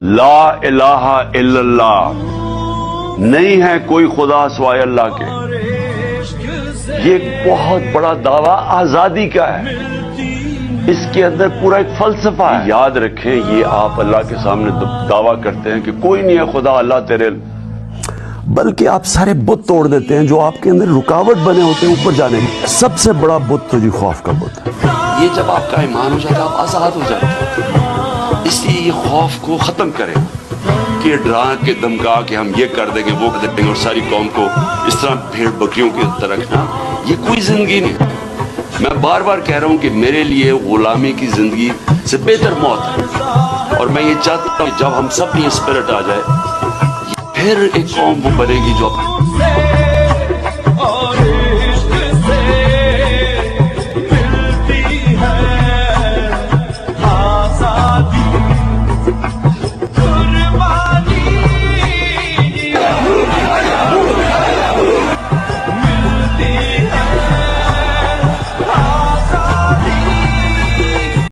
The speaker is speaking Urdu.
لا الہ الا اللہ، نہیں ہے کوئی خدا سوائے اللہ کے، یہ ایک بہت بڑا دعویٰ آزادی کا ہے، اس کے اندر پورا ایک فلسفہ ہے۔ یاد رکھیں یہ آپ اللہ کے سامنے دعویٰ کرتے ہیں کہ کوئی نہیں ہے خدا اللہ تیرے، بلکہ آپ سارے بت توڑ دیتے ہیں جو آپ کے اندر رکاوٹ بنے ہوتے ہیں اوپر جانے میں۔ سب سے بڑا بت تو جی خوف کا بت ہے۔ یہ جب آپ کا ایمان ہو جاتا ہے آپ آزاد ہو جاتے ہیں، اس لیے یہ خوف کو ختم کریں کہ ڈرا کے دھمکا کے ہم یہ کر دیں گے وہ کر دیں گے اور ساری قوم کو اس طرح بھیڑ بکریوں کی طرح رکھنا، یہ کوئی زندگی نہیں۔ میں بار بار کہہ رہا ہوں کہ میرے لیے غلامی کی زندگی سے بہتر موت ہے، اور میں یہ چاہتا ہوں کہ جب ہم سب میں یہ اسپرٹ آ جائے پھر ایک قوم وہ بنے گی جو